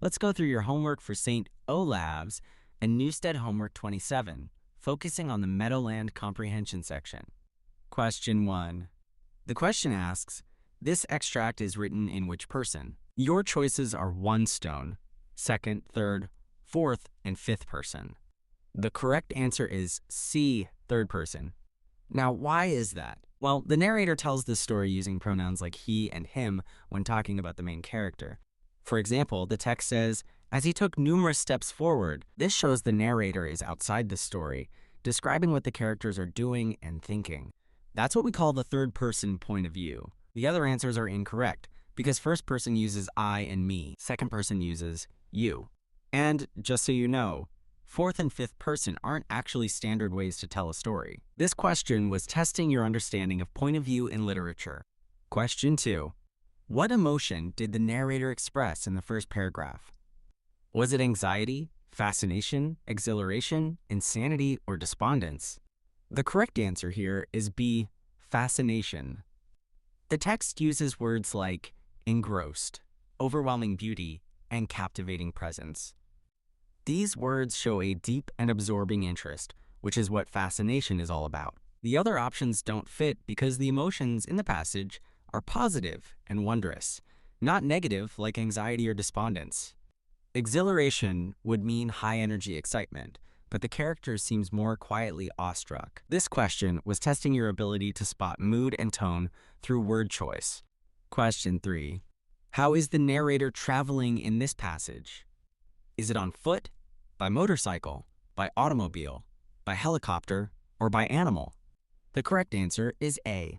Let's go through your homework for St. Olaves and Newstead Homework 27, focusing on the Meadowland comprehension section. Question 1. The question asks, this extract is written in which person? Your choices are 1 stone, 2nd, 3rd, 4th, and 5th person. The correct answer is C, 3rd person. Now, why is that? Well, the narrator tells this story using pronouns like he and him when talking about the main character. For example, the text says, as he took numerous steps forward. This shows the narrator is outside the story, describing what the characters are doing and thinking. That's what we call the 3rd person point of view. The other answers are incorrect, because 1st person uses I and me, 2nd person uses you. And just so you know, 4th and 5th person aren't actually standard ways to tell a story. This question was testing your understanding of point of view in literature. Question 2. What emotion did the narrator express in the first paragraph? Was it anxiety, fascination, exhilaration, insanity, or despondence? The correct answer here is B, fascination. The text uses words like engrossed, overwhelming beauty, and captivating presence. These words show a deep and absorbing interest, which is what fascination is all about. The other options don't fit because the emotions in the passage are positive and wondrous, not negative like anxiety or despondence. Exhilaration would mean high-energy excitement, but the character seems more quietly awestruck. This question was testing your ability to spot mood and tone through word choice. Question 3. How is the narrator traveling in this passage? Is it on foot, by motorcycle, by automobile, by helicopter, or by animal? The correct answer is A,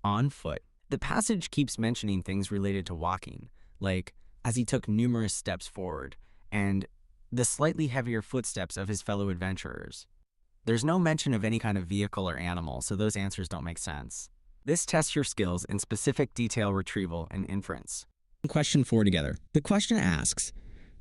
on foot. The passage keeps mentioning things related to walking, like as he took numerous steps forward, and the slightly heavier footsteps of his fellow adventurers. There's no mention of any kind of vehicle or animal, so those answers don't make sense. This tests your skills in specific detail retrieval and inference. Question 4 together. The question asks,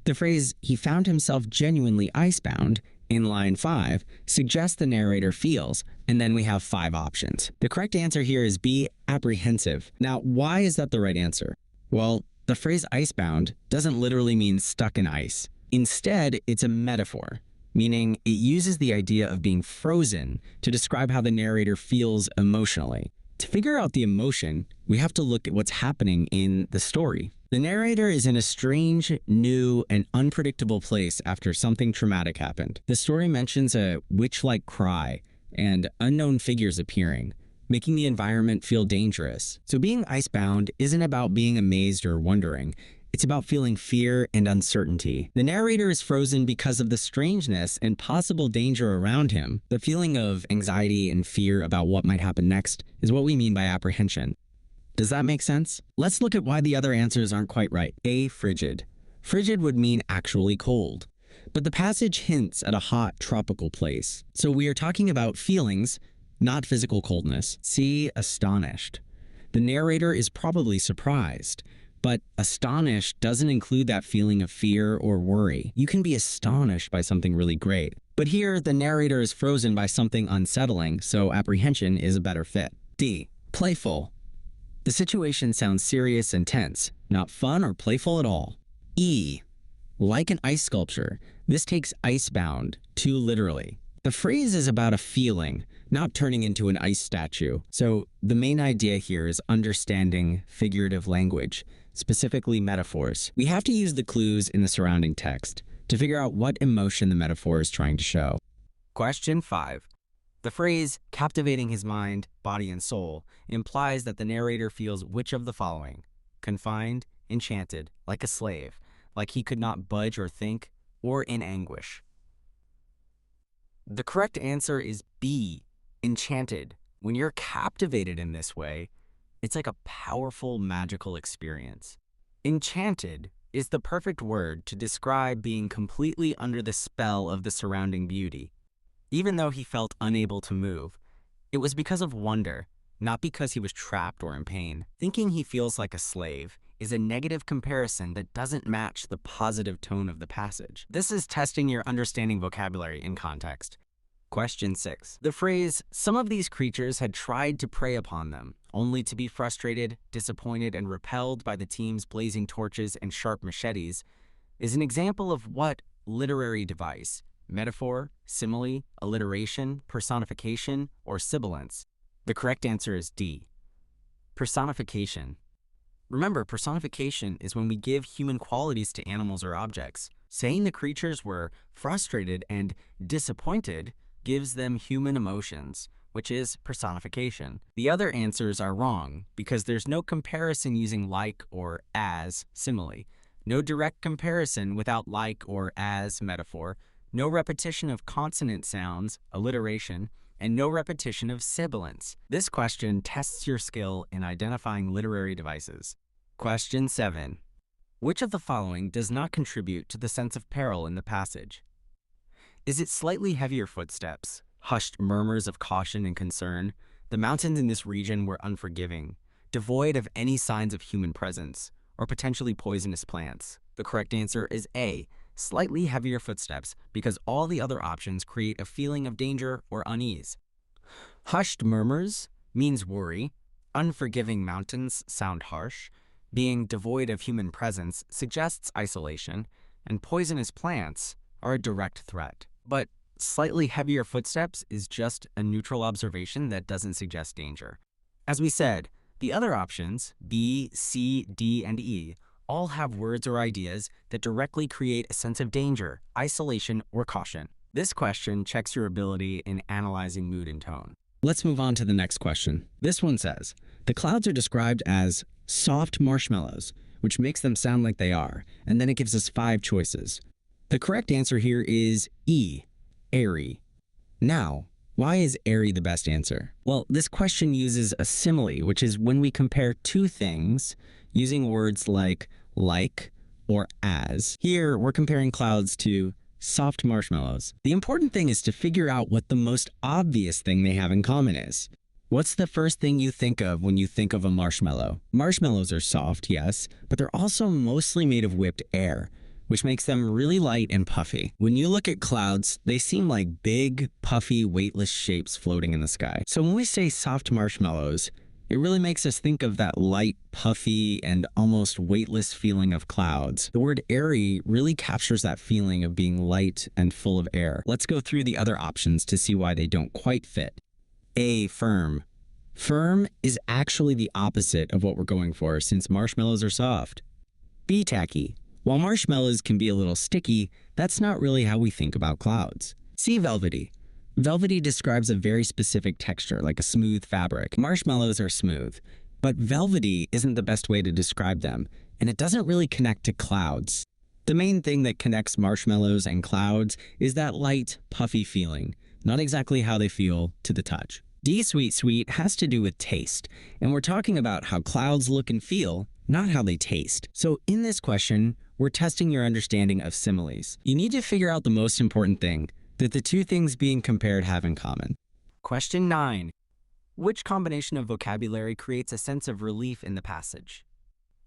the phrase, he found himself genuinely icebound, in line 5, suggests the narrator feels, and then we have 5 options. The correct answer here is B, apprehensive. Now, why is that the right answer? Well, the phrase icebound doesn't literally mean stuck in ice. Instead, it's a metaphor, meaning it uses the idea of being frozen to describe how the narrator feels emotionally. To figure out the emotion, we have to look at what's happening in the story. The narrator is in a strange, new, and unpredictable place after something traumatic happened. The story mentions a witch-like cry and unknown figures appearing, making the environment feel dangerous. So being icebound isn't about being amazed or wondering. It's about feeling fear and uncertainty. The narrator is frozen because of the strangeness and possible danger around him. The feeling of anxiety and fear about what might happen next is what we mean by apprehension. Does that make sense? Let's look at why the other answers aren't quite right. A, frigid. Frigid would mean actually cold. But the passage hints at a hot, tropical place. So we are talking about feelings, not physical coldness. C, astonished. The narrator is probably surprised. But astonished doesn't include that feeling of fear or worry. You can be astonished by something really great. But here, the narrator is frozen by something unsettling, so apprehension is a better fit. D, playful. The situation sounds serious and tense, not fun or playful at all. E, like an ice sculpture, this takes icebound too literally. The phrase is about a feeling, not turning into an ice statue. So the main idea here is understanding figurative language, specifically metaphors. We have to use the clues in the surrounding text to figure out what emotion the metaphor is trying to show. Question 5. The phrase, captivating his mind, body, and soul, implies that the narrator feels which of the following? Confined, enchanted, like a slave, like he could not budge or think, or in anguish. The correct answer is B, enchanted. When you're captivated in this way, it's like a powerful magical experience. Enchanted is the perfect word to describe being completely under the spell of the surrounding beauty. Even though he felt unable to move, it was because of wonder, not because he was trapped or in pain. Thinking he feels like a slave is a negative comparison that doesn't match the positive tone of the passage. This is testing your understanding vocabulary in context. Question 6. The phrase, some of these creatures had tried to prey upon them, only to be frustrated, disappointed, and repelled by the team's blazing torches and sharp machetes. is an example of what literary device? Metaphor, simile, alliteration, personification, or sibilance? The correct answer is D. Personification. Remember, personification is when we give human qualities to animals or objects. Saying the creatures were frustrated and disappointed gives them human emotions, which is personification. The other answers are wrong because there's no comparison using like or as simile, no direct comparison without like or as metaphor, no repetition of consonant sounds, alliteration, and no repetition of sibilance. This question tests your skill in identifying literary devices. Question 7. Which of the following does not contribute to the sense of peril in the passage? Is it slightly heavier footsteps, hushed murmurs of caution and concern? The mountains in this region were unforgiving, devoid of any signs of human presence, or potentially poisonous plants. The correct answer is A, slightly heavier footsteps, because all the other options create a feeling of danger or unease. Hushed murmurs means worry. Unforgiving mountains sound harsh. Being devoid of human presence suggests isolation, and poisonous plants are a direct threat. But slightly heavier footsteps is just a neutral observation that doesn't suggest danger. As we said, the other options, B, C, D, and E, all have words or ideas that directly create a sense of danger, isolation, or caution. This question checks your ability in analyzing mood and tone. Let's move on to the next question. This one says, the clouds are described as soft marshmallows, which makes them sound like they are, and then it gives us 5 choices. The correct answer here is E, airy. Now, why is airy the best answer? Well, this question uses a simile, which is when we compare two things using words like or as. Here, we're comparing clouds to soft marshmallows. The important thing is to figure out what the most obvious thing they have in common is. What's the first thing you think of when you think of a marshmallow? Marshmallows are soft, yes, but they're also mostly made of whipped air, which makes them really light and puffy. When you look at clouds, they seem like big, puffy, weightless shapes floating in the sky. So when we say soft marshmallows, it really makes us think of that light, puffy, and almost weightless feeling of clouds. The word airy really captures that feeling of being light and full of air. Let's go through the other options to see why they don't quite fit. A, firm. Firm is actually the opposite of what we're going for since marshmallows are soft. B, tacky. While marshmallows can be a little sticky, that's not really how we think about clouds. C, velvety. Velvety describes a very specific texture, like a smooth fabric. Marshmallows are smooth, but velvety isn't the best way to describe them, and it doesn't really connect to clouds. The main thing that connects marshmallows and clouds is that light, puffy feeling, not exactly how they feel to the touch. D, sweet has to do with taste, and we're talking about how clouds look and feel, not how they taste. So in this question, we're testing your understanding of similes. You need to figure out the most important thing that the two things being compared have in common. Question 9. Which combination of vocabulary creates a sense of relief in the passage?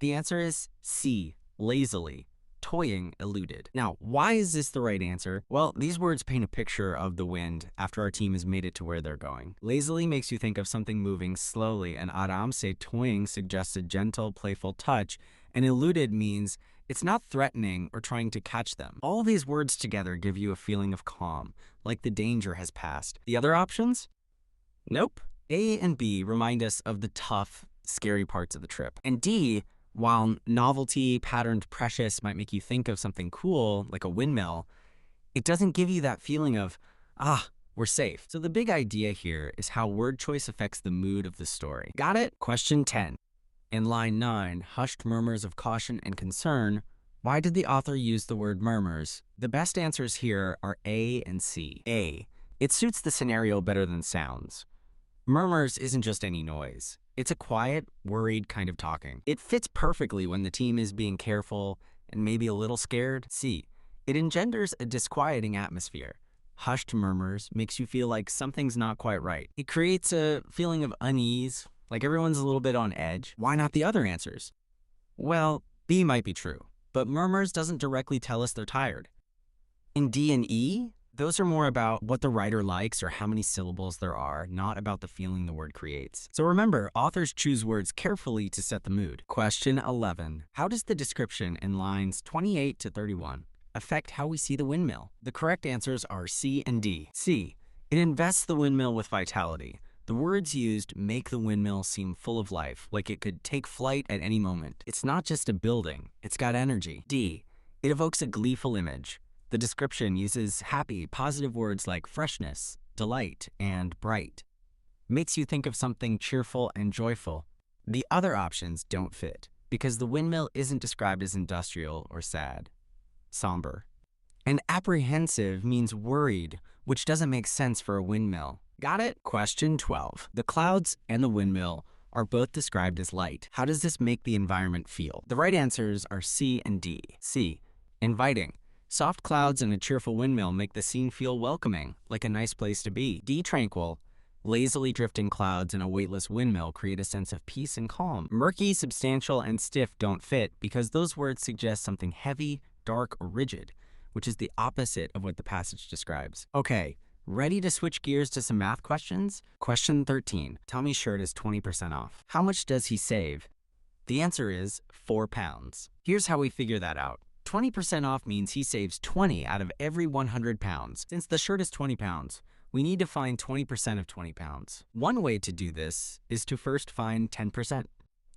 The answer is C, lazily. Toying eluded. Now, why is this the right answer? Well, these words paint a picture of the wind after our team has made it to where they're going. Lazily makes you think of something moving slowly, and aramse toying suggests a gentle, playful touch, and eluded means it's not threatening or trying to catch them. All these words together give you a feeling of calm, like the danger has passed. The other options? Nope. A and B remind us of the tough, scary parts of the trip. And D, while novelty, patterned, precious might make you think of something cool, like a windmill, it doesn't give you that feeling of, we're safe. So the big idea here is how word choice affects the mood of the story. Got it? Question 10. In line 9, hushed murmurs of caution and concern, why did the author use the word murmurs? The best answers here are A and C. A, it suits the scenario better than sounds. Murmurs isn't just any noise. It's a quiet, worried kind of talking. It fits perfectly when the team is being careful and maybe a little scared. C, it engenders a disquieting atmosphere. Hushed murmurs makes you feel like something's not quite right. It creates a feeling of unease, like everyone's a little bit on edge. Why not the other answers? Well, B might be true, but murmurs doesn't directly tell us they're tired. In D and E, Those are more about what the writer likes or how many syllables there are, not about the feeling the word creates. So remember, authors choose words carefully to set the mood. Question 11. How does the description in lines 28 to 31 affect how we see the windmill? The correct answers are C and D. C. It invests the windmill with vitality. The words used make the windmill seem full of life, like it could take flight at any moment. It's not just a building, it's got energy. D. It evokes a gleeful image. The description uses happy, positive words like freshness, delight, and bright. Makes you think of something cheerful and joyful. The other options don't fit, because the windmill isn't described as industrial or sad, somber. And apprehensive means worried, which doesn't make sense for a windmill. Got it? Question 12. The clouds and the windmill are both described as light. How does this make the environment feel? The right answers are C and D. C. Inviting. Soft clouds and a cheerful windmill make the scene feel welcoming, like a nice place to be. D. Tranquil. Lazily drifting clouds and a weightless windmill create a sense of peace and calm. Murky, substantial, and stiff don't fit because those words suggest something heavy, dark, or rigid, which is the opposite of what the passage describes. Okay, ready to switch gears to some math questions? Question 13. Tommy's shirt is 20% off. How much does he save? The answer is 4 pounds. Here's how we figure that out. 20% off means he saves 20 out of every 100 pounds. Since the shirt is 20 pounds, we need to find 20% of 20 pounds. One way to do this is to first find 10%.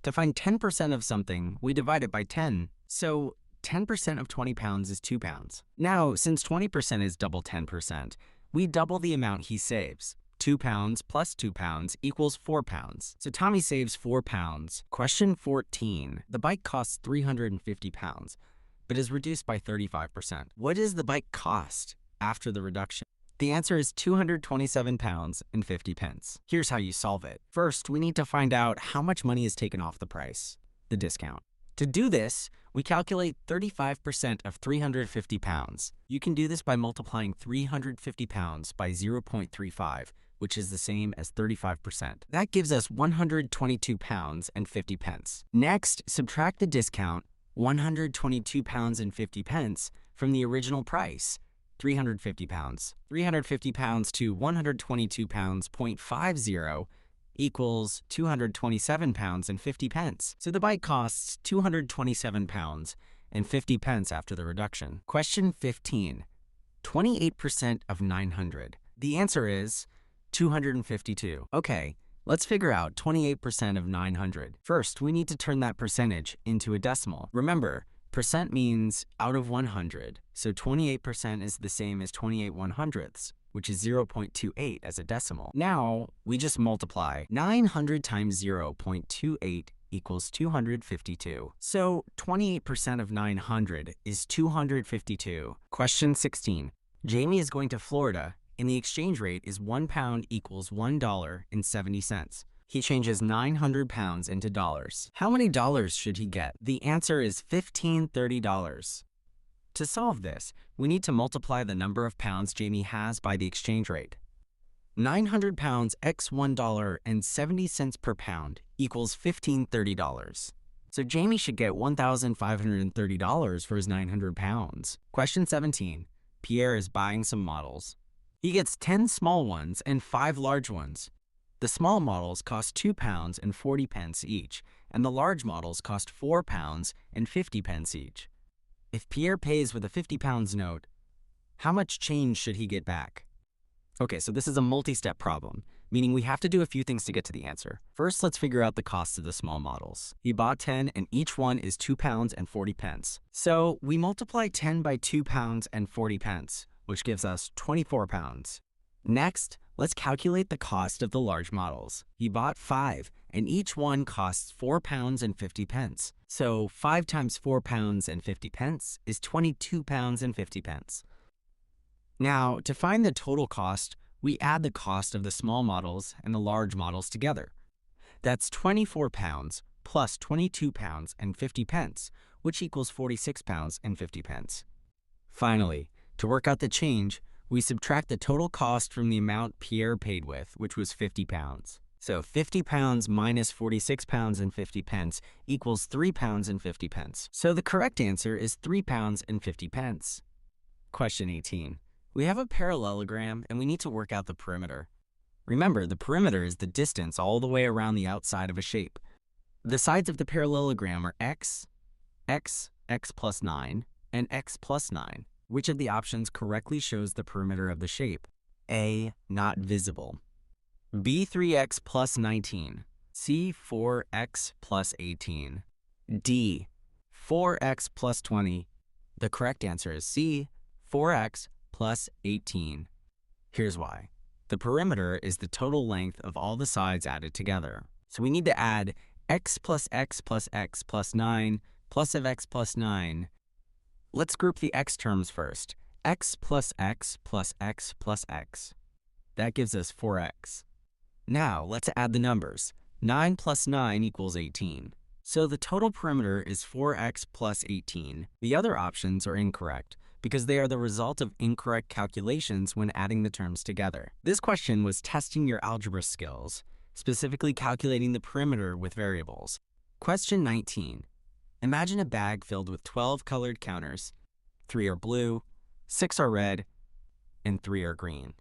To find 10% of something, we divide it by 10. So 10% of 20 pounds is 2 pounds. Now, since 20% is double 10%, we double the amount he saves. 2 pounds plus 2 pounds equals 4 pounds. So Tommy saves 4 pounds. Question 14. The bike costs 350 pounds. But is reduced by 35%. What does the bike cost after the reduction? The answer is 227 pounds and 50 pence. Here's how you solve it. First, we need to find out how much money is taken off the price, the discount. To do this, we calculate 35% of 350 pounds. You can do this by multiplying 350 pounds by 0.35, which is the same as 35%. That gives us 122 pounds and 50 pence. Next, subtract the discount 122 pounds and 50 pence from the original price, 350 pounds. 350 pounds to 122 pounds, 0.50 equals 227 pounds and 50 pence. So the bike costs 227 pounds and 50 pence after the reduction. Question 15. 28% of 900. The answer is 252. Okay. Let's figure out 28% of 900. First, we need to turn that percentage into a decimal. Remember, percent means out of 100, so 28% is the same as 28 100ths, which is 0.28 as a decimal. Now, we just multiply. 900 times 0.28 equals 252. So 28% of 900 is 252. Question 16. Jamie is going to Florida, and the exchange rate is 1 pound equals $1.70. He changes 900 pounds into dollars. How many dollars should he get? The answer is $1530. To solve this, we need to multiply the number of pounds Jamie has by the exchange rate. 900 pounds x $1.70 per pound equals $1530. So Jamie should get $1,530 for his 900 pounds. Question 17. Pierre is buying some models. He gets 10 small ones and 5 large ones. The small models cost 2 pounds and 40 pence each, and the large models cost 4 pounds and 50 pence each. If Pierre pays with a 50 pounds note, how much change should he get back? Okay, so this is a multi-step problem, meaning we have to do a few things to get to the answer. First, let's figure out the cost of the small models. He bought 10 and each one is 2 pounds and 40 pence. So we multiply 10 by 2 pounds and 40 pence, which gives us 24 pounds. Next, let's calculate the cost of the large models. He bought 5, and each one costs 4 pounds and 50 pence. So 5 times 4 pounds and 50 pence is 22 pounds and 50 pence. Now, to find the total cost, we add the cost of the small models and the large models together. That's 24 pounds plus 22 pounds and 50 pence, which equals 46 pounds and 50 pence. Finally, to work out the change, we subtract the total cost from the amount Pierre paid with, which was 50 pounds. So 50 pounds minus 46 pounds and 50 pence equals 3 pounds and 50 pence. So the correct answer is 3 pounds and 50 pence. Question 18. We have a parallelogram and we need to work out the perimeter. Remember, the perimeter is the distance all the way around the outside of a shape. The sides of the parallelogram are x, x, x plus 9, and x plus 9. Which of the options correctly shows the perimeter of the shape? A. Not visible. B. 3x plus 19. C. 4x plus 18. D. 4x plus 20. The correct answer is C. 4x plus 18. Here's why. The perimeter is the total length of all the sides added together. So we need to add x plus x plus x plus 9 plus of x plus 9. Let's group the x terms first. X plus x plus x plus x. That gives us 4x. Now let's add the numbers. 9 plus 9 equals 18. So the total perimeter is 4x plus 18. The other options are incorrect because they are the result of incorrect calculations when adding the terms together. This question was testing your algebra skills, specifically calculating the perimeter with variables. Question 19. Imagine a bag filled with 12 colored counters. 3 are blue, 6 are red, and 3 are green.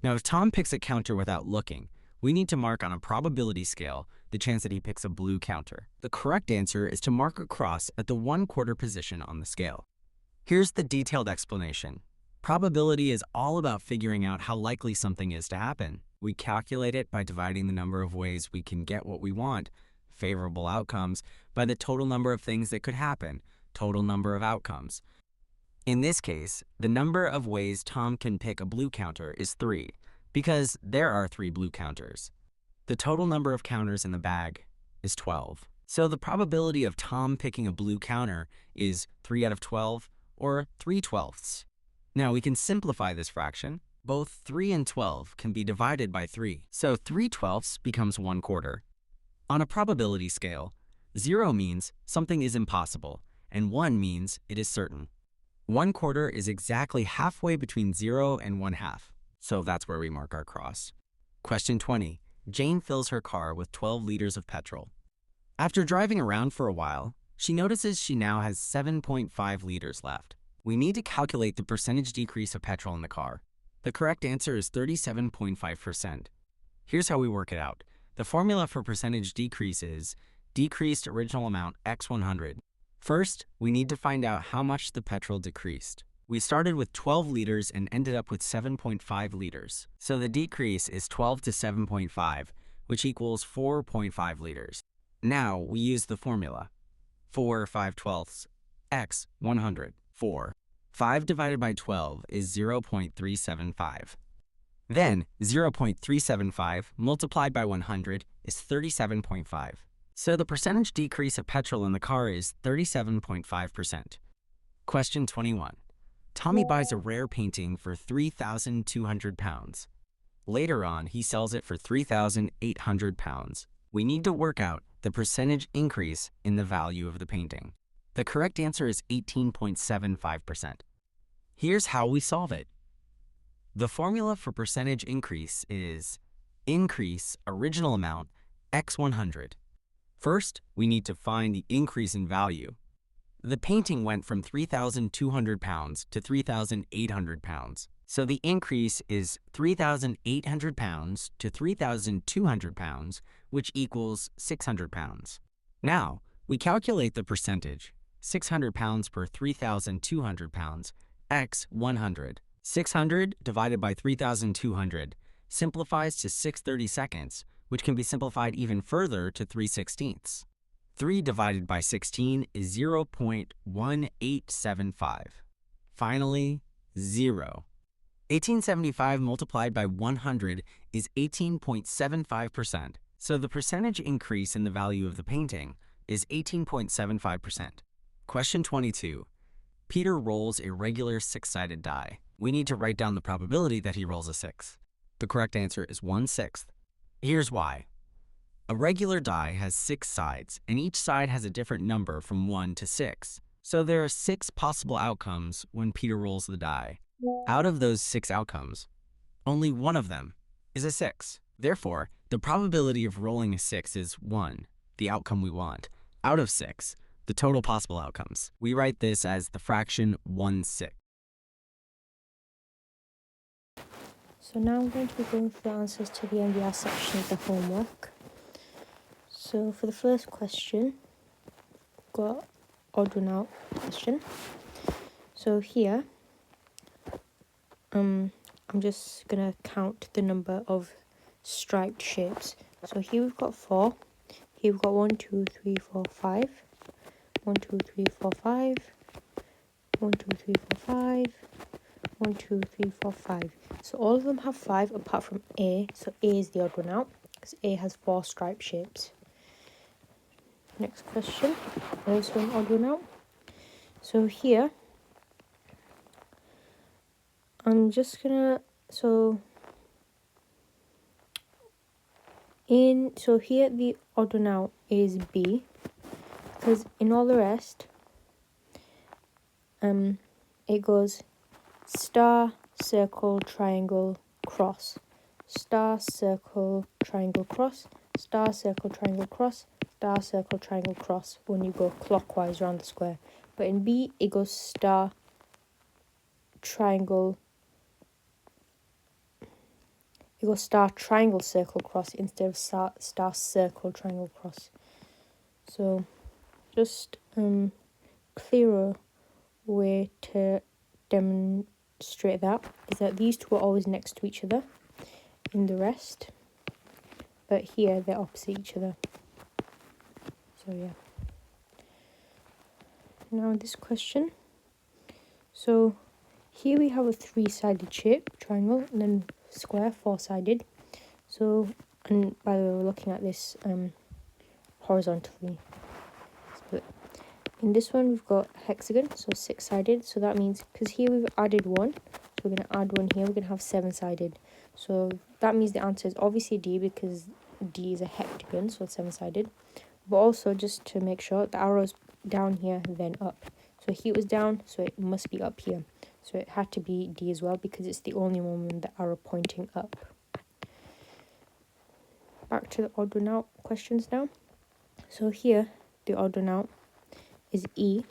Now, if Tom picks a counter without looking, we need to mark on a probability scale the chance that he picks a blue counter. The correct answer is to mark a cross at the 1/4 position on the scale. Here's the detailed explanation. Probability is all about figuring out how likely something is to happen. We calculate it by dividing the number of ways we can get what we want, favorable outcomes, by the total number of things that could happen, total number of outcomes. In this case, the number of ways Tom can pick a blue counter is 3, because there are 3 blue counters. The total number of counters in the bag is 12. So the probability of Tom picking a blue counter is 3 out of 12, or 3/12. Now we can simplify this fraction. Both 3 and 12 can be divided by 3, so 3/12 becomes 1/4. On a probability scale, 0 means something is impossible, and 1 means it is certain. 1/4 is exactly halfway between 0 and 1/2, so that's where we mark our cross. Question 20. Jane fills her car with 12 liters of petrol. After driving around for a while, she notices she now has 7.5 liters left. We need to calculate the percentage decrease of petrol in the car. The correct answer is 37.5%. Here's how we work it out. The formula for percentage decrease is decreased original amount x 100. First, we need to find out how much the petrol decreased. We started with 12 liters and ended up with 7.5 liters. So the decrease is 12 to 7.5, which equals 4.5 liters. Now we use the formula. 4 5/12 x 100. 4. 5 divided by 12 is 0.375. Then 0.375 multiplied by 100 is 37.5. So the percentage decrease of petrol in the car is 37.5%. Question 21. Tommy buys a rare painting for 3,200 pounds. Later on, he sells it for 3,800 pounds. We need to work out the percentage increase in the value of the painting. The correct answer is 18.75%. Here's how we solve it. The formula for percentage increase is increase original amount x 100. First, we need to find the increase in value. The painting went from 3,200 pounds to 3,800 pounds. So the increase is 3,800 pounds to 3,200 pounds, which equals 600 pounds. Now, we calculate the percentage. 600 pounds per 3,200 pounds, x 100. 600 divided by 3,200 simplifies to 6/32, which can be simplified even further to 3/16. 3 divided by 16 is 0.1875. Finally, 0. 1875 multiplied by 100 is 18.75%. So the percentage increase in the value of the painting is 18.75%. Question 22. Peter rolls a regular 6-sided die. We need to write down the probability that he rolls a 6. The correct answer is 1/6. Here's why. A regular die has 6 sides, and each side has a different number from 1 to 6. So there are 6 possible outcomes when Peter rolls the die. Out of those 6 outcomes, only one of them is a 6. Therefore, the probability of rolling a 6 is 1, the outcome we want, out of 6, the total possible outcomes. We write this as the fraction 1/6. So now I'm going to be going through the answers to the MVR section of the homework. So for the first question, got odd one out question. So here, I'm just gonna count the number of striped shapes. So here we've got 4. Here we've got 1, 2, 3, 4, 5. 1, 2, 3, 4, 5. 1, 2, 3, 4, 5. 1, 2, 3, 4, 5. So all of them have 5 apart from A. So A is the odd one out because A has 4 striped shapes. Next question, also an odd one out. So here, I'm just gonna, so here the odd one out is B, because in all the rest, it goes star, circle, triangle, cross, star, circle, triangle, cross, star, circle, triangle, cross, star, circle, triangle, cross when you go clockwise around the square. But in B, it goes star, triangle, it goes star, triangle, circle, cross instead of star, circle, triangle, cross. So just clearer way to demonstrate that is that these two are always next to each other in the rest, but here they're opposite each other. So yeah. Now this question. So here we have a 3-sided shape, triangle, and then square, 4-sided. So, and by the way, we're looking at this horizontally split. In this one, we've got hexagon, so 6-sided. So that means, because here we've added 1, so we're going to add 1 here, we're going to have 7-sided. So that means the answer is obviously D, because D is a heptagon, so it's 7-sided. But also, just to make sure, the arrow's down here, then up. So here it was down, so it must be up here. So it had to be D as well, because it's the only one with the arrow pointing up. Back to the odd one out questions now. So here, the odd one out is E,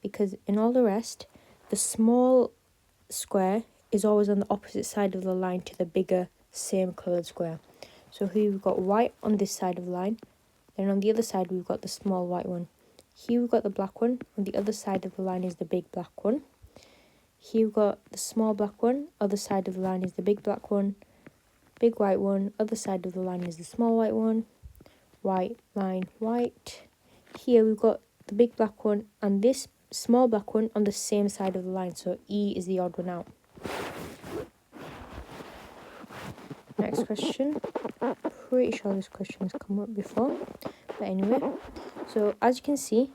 because in all the rest, the small square is always on the opposite side of the line to the bigger, same coloured square. So here we've got white on this side of the line, then on the other side we've got the small white one. Here we've got the black one, on the other side of the line is the big black one. Here we've got the small black one, other side of the line is the big black one. Big white one, other side of the line is the small white one. White line, white. Here we've got the big black one and this small black one on the same side of the line, so E is the odd one out. Next question. Pretty sure this question has come up before, but anyway. So as you can see,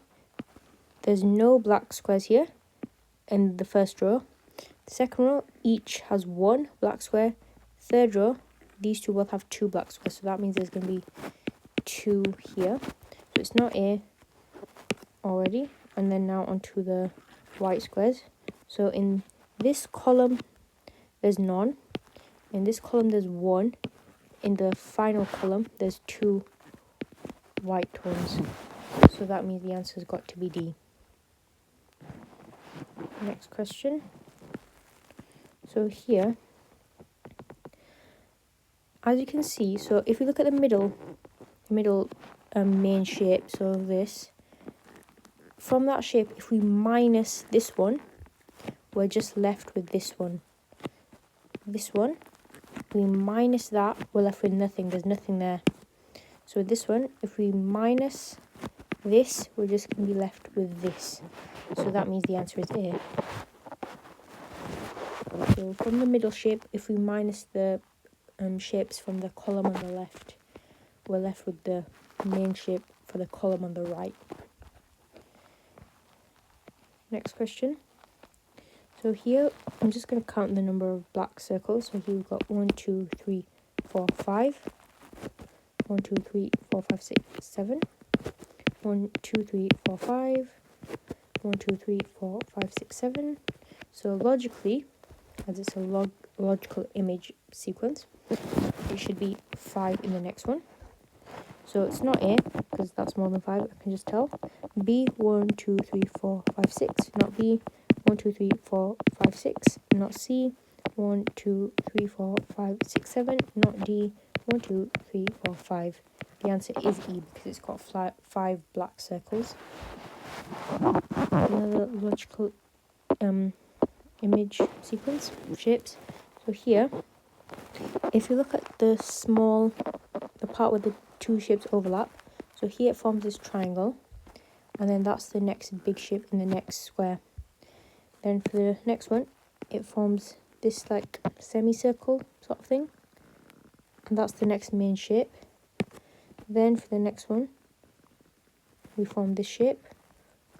there's no black squares here in the first row. The second row, each has 1 black square. Third row, these two both have 2 black squares, so that means there's going to be 2 here. So it's not A already. And then now onto the white squares. So in this column, there's none. In this column, there's 1. In the final column, there's 2 white ones. So that means the answer's got to be D. Next question. So here, as you can see, so if we look at the middle main shape, so this, from that shape, if we minus this one, we're just left with this one. This one, we minus that, we're left with nothing. There's nothing there. So this one, if we minus this, we're just going to be left with this. So that means the answer is A. So from the middle shape, if we minus the shapes from the column on the left, we're left with the main shape for the column on the right. Next question. So here, I'm just going to count the number of black circles. So here we've got 1, 2, 3, 4, 5. 1, 2, 3, 4, 5, 6, 7. 1, 2, 3, 4, 5. 1, 2, 3, 4, 5, 6, 7. So logically, as it's a logical image sequence, it should be 5 in the next one. So it's not A, because that's more than 5, I can just tell. B, 1, 2, 3, 4, 5, 6. Not B, 1, 2, 3, 4, 5, 6. Not C, 1, 2, 3, 4, 5, 6, 7. Not D. 1, 2, 3, 4, 5. The answer is E because it's got 5 black circles. Another logical image sequence shapes. So here, if you look at the part where the two shapes overlap, so here it forms this triangle, and then that's the next big shape in the next square. Then for the next one, it forms this like semicircle sort of thing, and that's the next main shape. Then for the next one, we form this shape,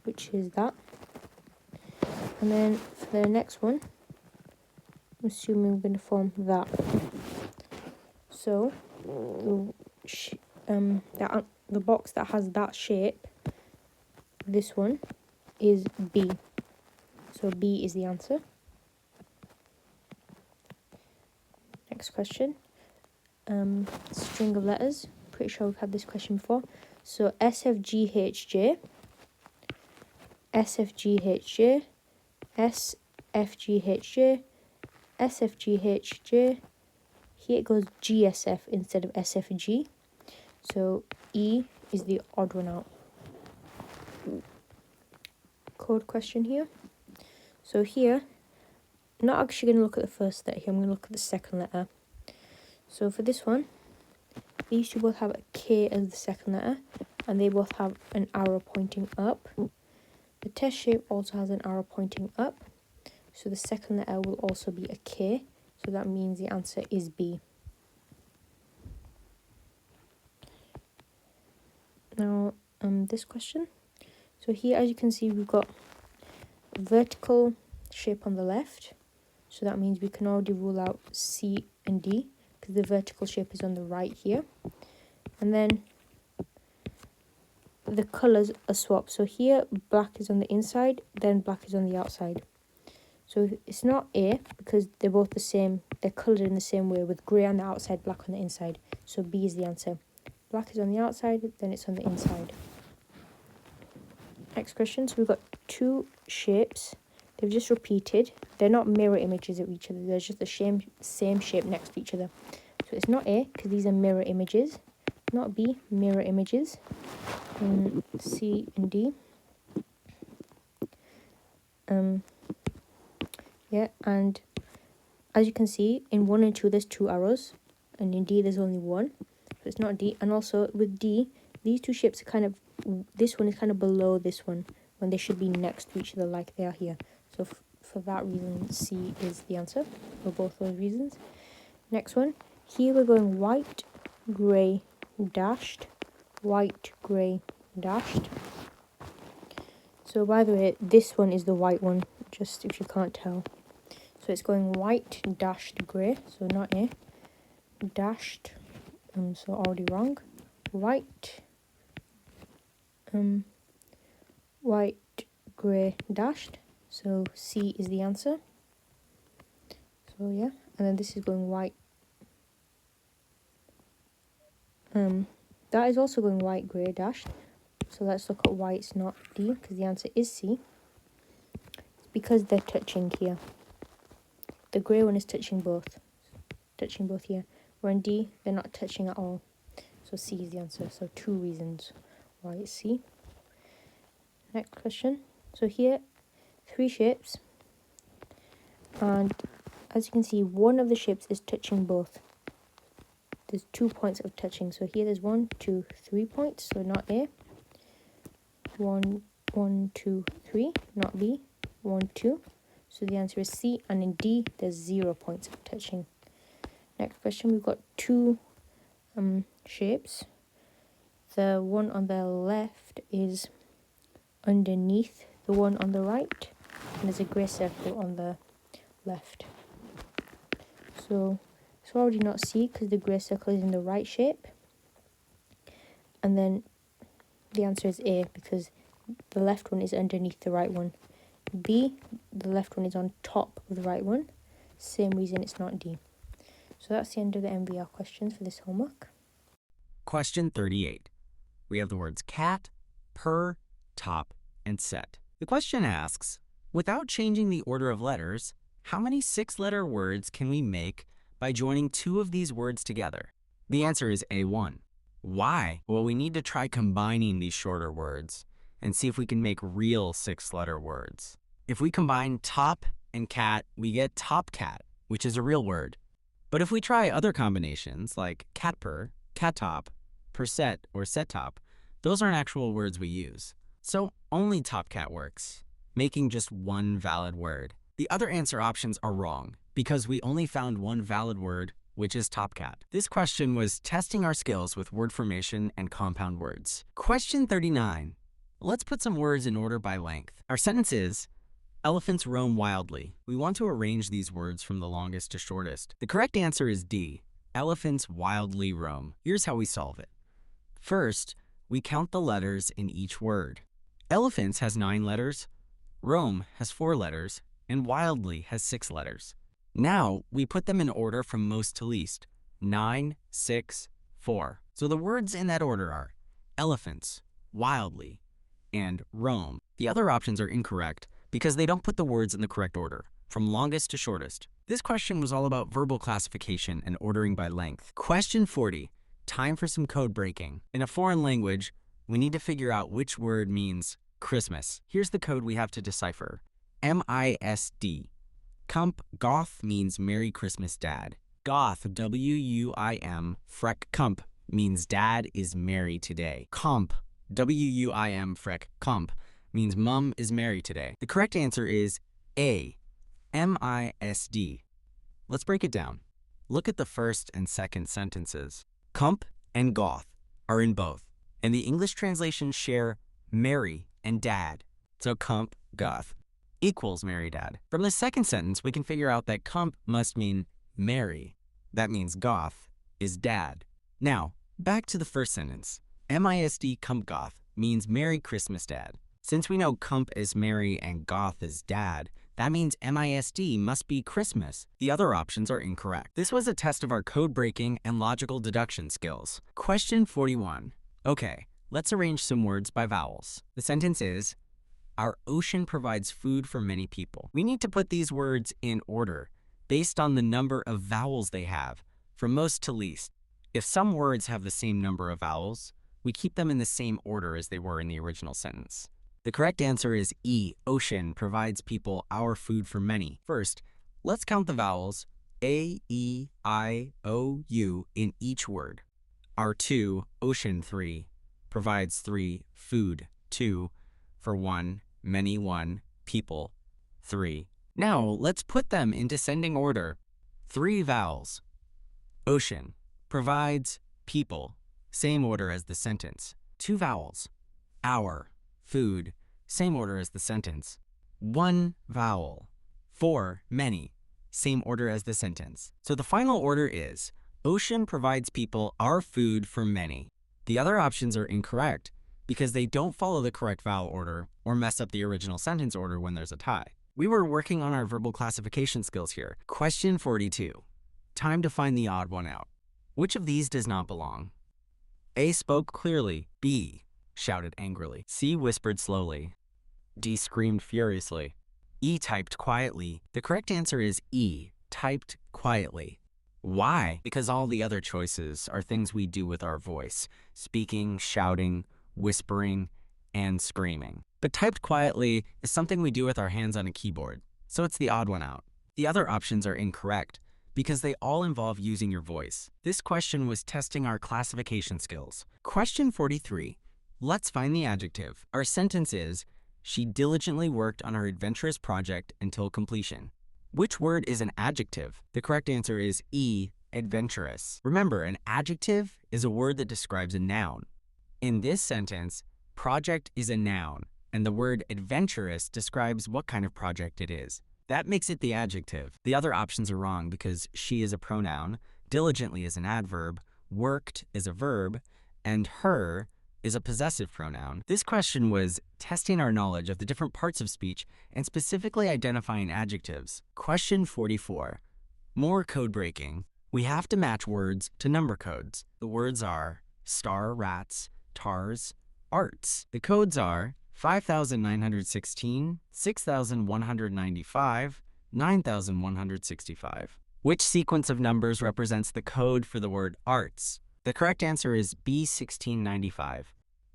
which is that. And then for the next one, I'm assuming we're going to form that. So the box that has that shape, this one, is B. So B is the answer. Next question. String of letters. Pretty sure we've had this question before. So SFGHJ, SFGHJ, SFGHJ, SFGHJ. Here it goes GSF instead of SFG. So E is the odd one out. Code question here. So here, I'm not actually going to look at the first letter here, I'm going to look at the second letter. So for this one, these two both have a K as the second letter, and they both have an arrow pointing up. The test shape also has an arrow pointing up, so the second letter will also be a K, so that means the answer is B. Now, this question. So here, as you can see, we've got a vertical shape on the left, so that means we can already rule out C and D, because the vertical shape is on the right here. And then the colours are swapped. So here, black is on the inside, then black is on the outside. So it's not A, because they're both the same. They're coloured in the same way, with grey on the outside, black on the inside. So B is the answer. Black is on the outside, then it's on the inside. Next question. So we've got two shapes. They've just repeated. They're not mirror images of each other. They're just the same shape next to each other. So it's not A, because these are mirror images. Not B, mirror images. C and D. Yeah, and as you can see, in 1 and 2 there's 2 arrows, and in D there's only 1. So it's not D. And also with D, these two shapes are kind of, this one is kind of below this one, when they should be next to each other like they are here. So for that reason, C is the answer, for both those reasons. Next one, here we're going white, grey, dashed, white, grey, dashed. So by the way, this one is the white one, just if you can't tell. So it's going white, dashed, grey, so not A. Dashed, so already wrong. White, white, grey, dashed, so C is the answer. So yeah, and then this is going white. That is also going white, grey, dashed. So let's look at why it's not D, because the answer is C. It's because they're touching here. The grey one is touching both here. Where in D, they're not touching at all. So C is the answer. So 2 reasons why it's C. Next question. So here, 3 shapes. And as you can see, one of the shapes is touching both. There's 2 points of touching. So here there's 1, 2, 3 points. So not A. 1, 1, 2, 3. Not B. 1, 2. So the answer is C. And in D, there's 0 points of touching. Next question. We've got 2 shapes. The one on the left is underneath the one on the right. And there's a grey circle on the left. So it's already not C because the grey circle is in the right shape. And then the answer is A because the left one is underneath the right one. B, the left one is on top of the right one. Same reason it's not D. So that's the end of the MVR questions for this homework. Question 38. We have the words cat, per, top, and set. The question asks, without changing the order of letters, How many six-letter words can we make by joining two of these words together? The answer is A1. Why? Well, we need to try combining these shorter words and see if we can make real six-letter words. If we combine top and cat, we get top cat, which is a real word. But if we try other combinations like catper, cat top, perset, or set top, those aren't actual words we use. So only top cat works, making just one valid word. The other answer options are wrong because we only found one valid word, which is top cat. This question was testing our skills with word formation and compound words. Question 39. Let's put some words in order by length. Our sentence is, elephants roam wildly. We want to arrange these words from the longest to shortest. The correct answer is D. Elephants wildly roam. Here's how we solve it. First, we count the letters in each word. Elephants has 9 letters, roam has 4 letters, and wildly has 6 letters. Now, we put them in order from most to least, 9, 6, 4. So the words in that order are elephants, wildly, and roam. The other options are incorrect because they don't put the words in the correct order, from longest to shortest. This question was all about verbal classification and ordering by length. Question 40. Time for some code breaking. In a foreign language, we need to figure out which word means Christmas. Here's the code we have to decipher. MISD. Goth means Merry Christmas Dad. Goth, W-U-I-M, freck comp means Dad is merry today. Comp, W-U-I-M, freck comp means Mum is merry today. The correct answer is A, M-I-S-D. Let's break it down. Look at the first and second sentences. Comp and goth are in both, and the English translations share merry and dad. So comp, goth equals merry dad. From the second sentence, we can figure out that comp must mean merry. That means goth is dad. Now, back to the first sentence. MISD comp goth means Merry Christmas Dad. Since we know comp is merry and goth is dad, that means MISD must be Christmas. The other options are incorrect. This was a test of our code breaking and logical deduction skills. Question 41. Okay, let's arrange some words by vowels. The sentence is, our ocean provides food for many people. We need to put these words in order based on the number of vowels they have, from most to least. If some words have the same number of vowels, we keep them in the same order as they were in the original sentence. The correct answer is E. Ocean provides people our food for many. First, let's count the vowels A, E, I, O, U in each word. Our 2, ocean 3, provides 3, food 2, for 1, many 1, people 3. Now, let's put them in descending order. 3 vowels. Ocean provides people, same order as the sentence. 2 vowels. Our, food, same order as the sentence. 1 vowel. 4, many, same order as the sentence. So the final order is, ocean provides people our food for many. The other options are incorrect because they don't follow the correct vowel order or mess up the original sentence order when there's a tie. We were working on our verbal classification skills here. Question 42. Time to find the odd one out. Which of these does not belong? A spoke clearly. B shouted angrily. C whispered slowly. D screamed furiously. E typed quietly. The correct answer is E, typed quietly. Why? Because all the other choices are things we do with our voice. Speaking, shouting, whispering, and screaming. But typed quietly is something we do with our hands on a keyboard, so it's the odd one out. The other options are incorrect because they all involve using your voice. This question was testing our classification skills. Question 43. Let's find the adjective. Our sentence is, she diligently worked on her adventurous project until completion. Which word is an adjective? The correct answer is E, adventurous. Remember, an adjective is a word that describes a noun. In this sentence, project is a noun, and the word adventurous describes what kind of project it is. That makes it the adjective. The other options are wrong because she is a pronoun, diligently is an adverb, worked is a verb, and her is a possessive pronoun. This question was testing our knowledge of the different parts of speech and specifically identifying adjectives. Question 44. More code breaking. We have to match words to number codes. The words are star, rats, tars, arts. The codes are 5,916, 6,195, 9,165. Which sequence of numbers represents the code for the word arts? The correct answer is B1695.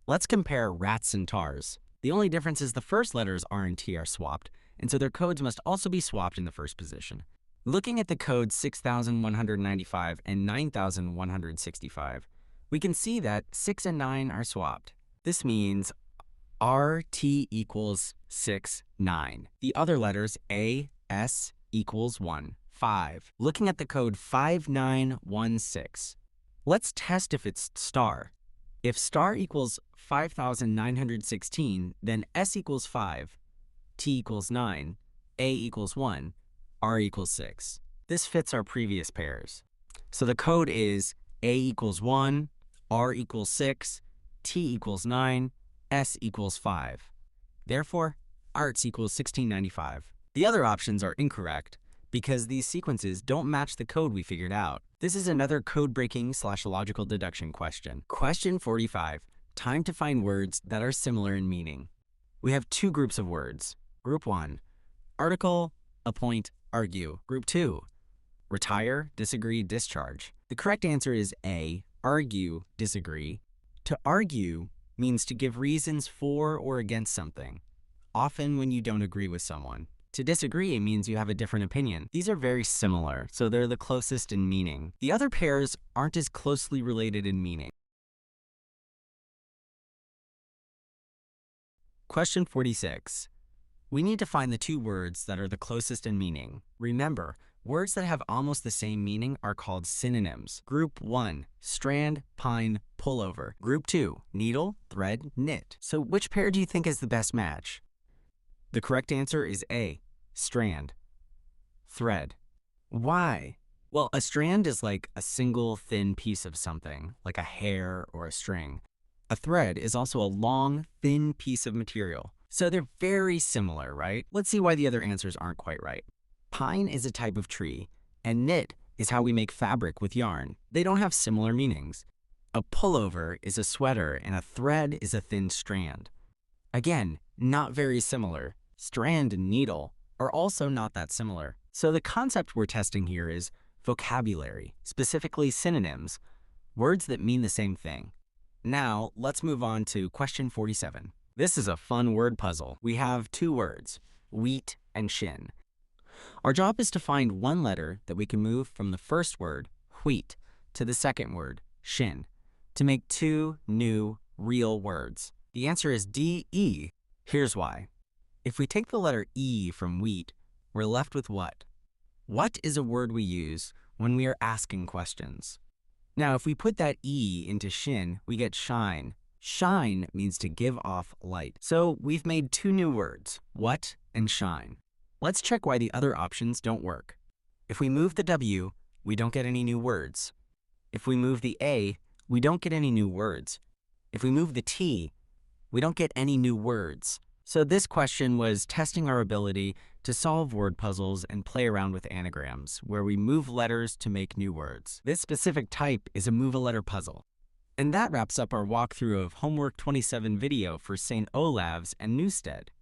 Let's compare rats and tars. The only difference is the first letters R and T are swapped, and so their codes must also be swapped in the first position. Looking at the codes 6,195 and 9,165, we can see that 6 and 9 are swapped. This means RT equals 6, 9. The other letters A, S equals 1, 5. Looking at the code 5916, let's test if it's star. If star equals 5,916, then S equals 5, T equals 9, A equals 1, R equals 6. This fits our previous pairs. So the code is A equals 1, R equals 6, T equals 9, S equals 5. Therefore, arts equals 1695. The other options are incorrect because these sequences don't match the code we figured out. This is another code-breaking/logical deduction question. Question 45. Time to find words that are similar in meaning. We have two groups of words. Group 1, article, appoint, argue. Group 2, retire, disagree, discharge. The correct answer is A, argue, disagree. To argue means to give reasons for or against something, often when you don't agree with someone. To disagree means you have a different opinion. These are very similar, so they're the closest in meaning. The other pairs aren't as closely related in meaning. Question 46. We need to find the two words that are the closest in meaning. Remember, words that have almost the same meaning are called synonyms. Group 1, strand, pine, pullover. Group 2, needle, thread, knit. So which pair do you think is the best match? The correct answer is A, strand. Thread. Why? Well, a strand is like a single thin piece of something, like a hair or a string. A thread is also a long, thin piece of material. So they're very similar, right? Let's see why the other answers aren't quite right. Pine is a type of tree, and knit is how we make fabric with yarn. They don't have similar meanings. A pullover is a sweater, and a thread is a thin strand. Again, not very similar. Strand and needle are also not that similar. So the concept we're testing here is vocabulary, specifically synonyms, words that mean the same thing. Now, let's move on to question 47. This is a fun word puzzle. We have two words, wheat and shin. Our job is to find one letter that we can move from the first word, wheat, to the second word, shin, to make two new, real words. The answer is D-E. Here's why. If we take the letter E from wheat, we're left with what? What is a word we use when we are asking questions? Now, if we put that E into shin, we get shine. Shine means to give off light. So we've made two new words, what and shine. Let's check why the other options don't work. If we move the W, we don't get any new words. If we move the A, we don't get any new words. If we move the T, we don't get any new words. So this question was testing our ability to solve word puzzles and play around with anagrams, where we move letters to make new words. This specific type is a move a letter puzzle. And that wraps up our walkthrough of Homework 27 video for St. Olaves and Newstead.